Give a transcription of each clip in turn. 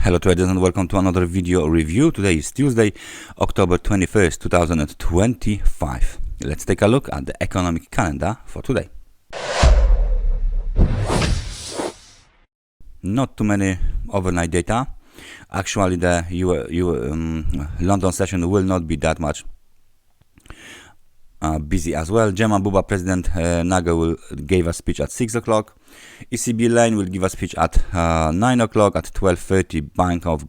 Hello traders and welcome to another video review. Today is Tuesday, October 21st, 2025. Let's take a look at the economic calendar for today. Not too many overnight data. Actually, the London session will not be that much busy as well. German Buba President Nagel will give a speech at 6 o'clock. ECB Lane will give a speech at 9 o'clock. At 12:30, Bank of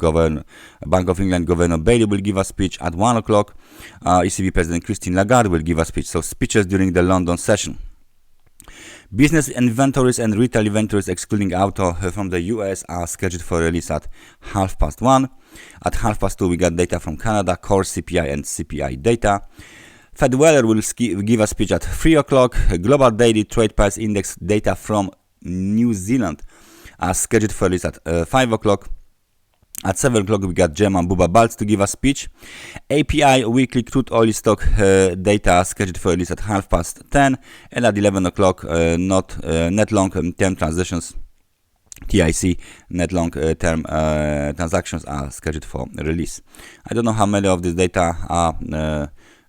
England Governor Bailey will give a speech at 1 o'clock. ECB President Christine Lagarde will give a speech. So speeches during the London session. Business inventories and retail inventories excluding auto from the US are scheduled for release at 1:30. At 2:30 we got data from Canada, core CPI and CPI data. Fed Weller will give a speech at 3 o'clock. Global Daily Trade Price Index data from New Zealand are scheduled for release at 5 o'clock. At 7 o'clock we got German Buba Balz to give a speech. API weekly crude oil stock data scheduled for release at 10:30. And at 11 o'clock net long term transitions, TIC net long term transactions are scheduled for release. I don't know how many of this data are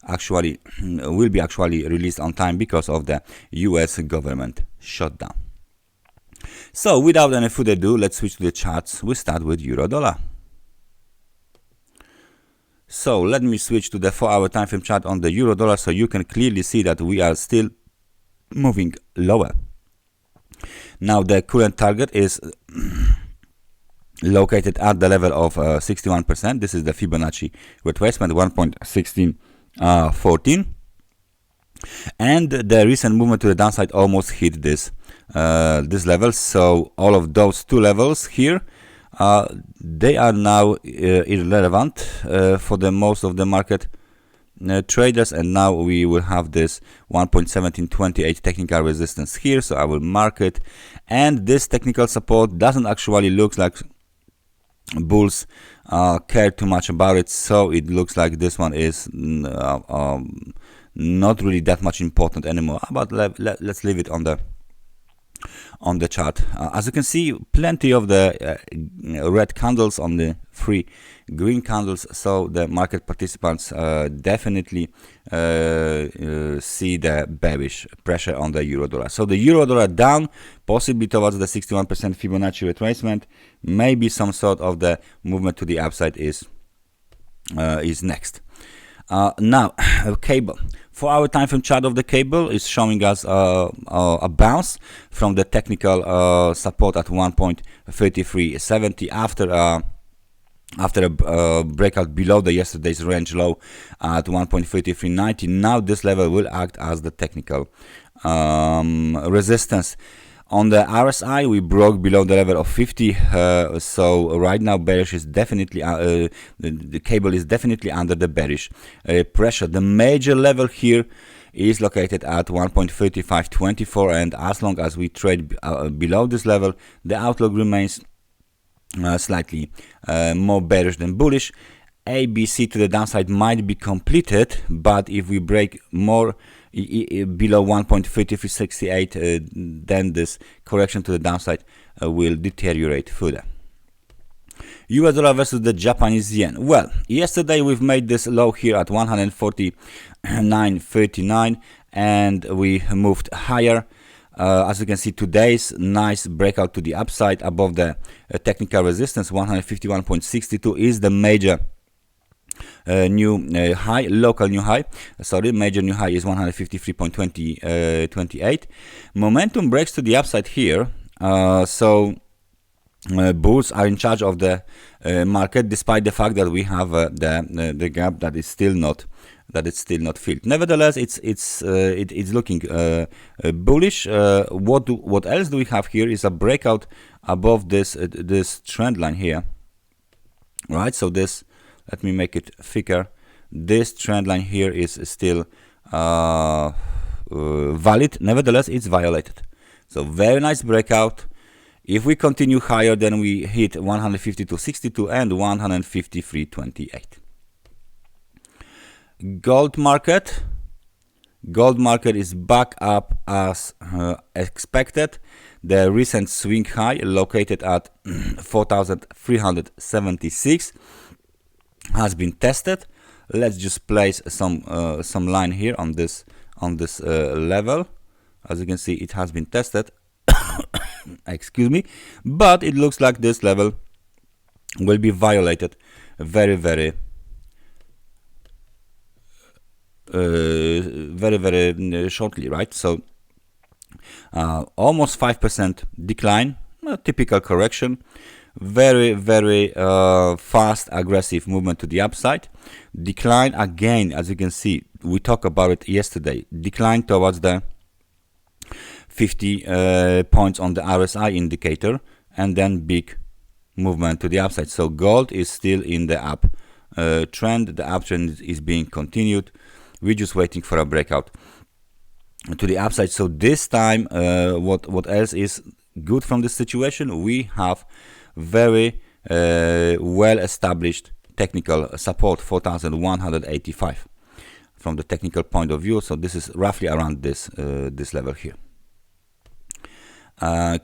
will be released on time because of the US government shutdown. So without any further ado, let's switch to the charts. We start with euro dollar. So let me switch to the 4-hour time frame chart on the euro dollar so you can clearly see that we are still moving lower. Now the current target is located at the level of 61%. This is the Fibonacci retracement 1.1614, and the recent movement to the downside almost hit this level. So all of those two levels here, they are now irrelevant for the most of the market traders, and now we will have this 1.1728 technical resistance here. So I will mark it, and this technical support doesn't actually look like bulls care too much about it, so it looks like this one is not really that much important anymore, but let's leave it on the chart. As you can see, plenty of the red candles on the three green candles, so the market participants definitely see the bearish pressure on the euro dollar. So the euro dollar down, possibly towards the 61% Fibonacci retracement. Maybe some sort of the movement to the upside is next. Now cable. 4-hour time frame chart of the cable is showing us a bounce from the technical support at 1.3370 after a breakout below the yesterday's range low at 1.3390. Now this level will act as the technical resistance. On the RSI, we broke below the level of 50, so right now bearish is definitely the cable is definitely under the bearish pressure. The major level here is located at 1.3524, and as long as we trade below this level, the outlook remains slightly more bearish than bullish. ABC to the downside might be completed, but if we break more below 1.3368, then this correction to the downside will deteriorate further. US dollar versus the Japanese yen. Well, yesterday we've made this low here at 149.39, and we moved higher. As you can see, today's nice breakout to the upside above the technical resistance 151.62 is the major new high, local new high. Sorry, major new high is 153.28. Momentum breaks to the upside here, so bulls are in charge of the market, despite the fact that we have the gap that is still not filled. Nevertheless, it's looking bullish. What else do we have here is a breakout above this trend line here, right? So this, let me make it thicker. This trend line here is still valid. Nevertheless, it's violated. So very nice breakout. If we continue higher, then we hit 152.62 and 153.28. Gold market Gold market is back up as expected. The recent swing high located at 4,376 has been tested. Let's just place some line here on this level. As you can see, it has been tested. Excuse me, but it looks like this level will be violated very shortly, right? So almost 5% decline, a typical correction, very fast aggressive movement to the upside. Decline again, as you can see, we talked about it yesterday, decline towards the 50 points on the RSI indicator, and then big movement to the upside. So gold is still in the up trend. The uptrend is being continued. We're just waiting for a breakout to the upside. So this time, what else is good from this situation? We have very well established technical support, 4,185 from the technical point of view. So this is roughly around this this level here.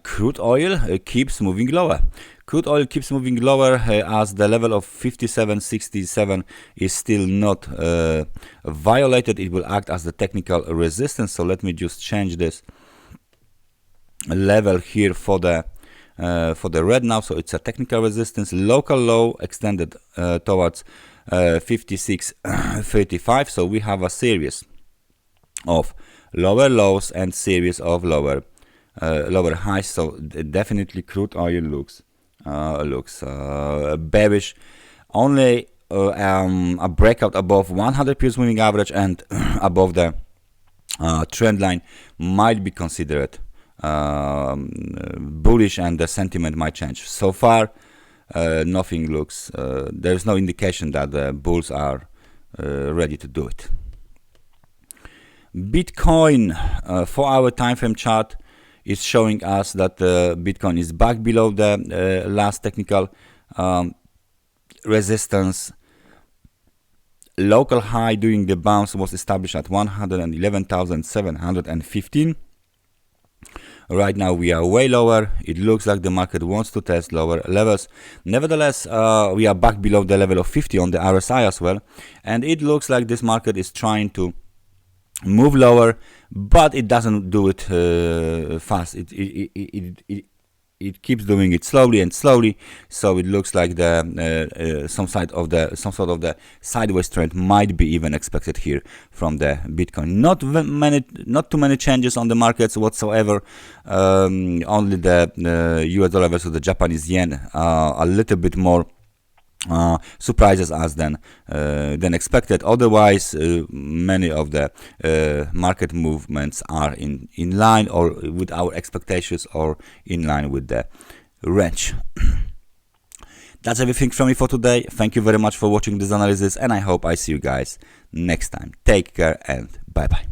Crude oil keeps moving lower. Crude oil keeps moving lower as the level of 57.67 is still not violated. It will act as the technical resistance. So let me just change this level here for the red now. So it's a technical resistance. Local low extended towards 56.35. So we have a series of lower lows and series of lower highs. So definitely crude oil looks bearish. Only a breakout above 100 periods moving average and above the trend line might be considered bullish, and the sentiment might change. So far nothing looks, there's no indication that the bulls are ready to do it. Bitcoin 4-hour time frame chart is showing us that Bitcoin is back below the last technical resistance. Local high during the bounce was established at 111,715. Right now we are way lower. It looks like the market wants to test lower levels. Nevertheless, we are back below the level of 50 on the RSI as well, and it looks like this market is trying to move lower, but it doesn't do it fast. It keeps doing it slowly and slowly. So it looks like the some sort of the sideways trend might be even expected here from the Bitcoin. Not too many changes on the markets whatsoever. Only the US dollar versus the Japanese yen a little bit more surprises us than expected. Otherwise, many of the market movements are in line or with our expectations or in line with the range. That's everything from me for today. Thank you very much for watching this analysis, and I hope I see you guys next time. Take care and bye bye.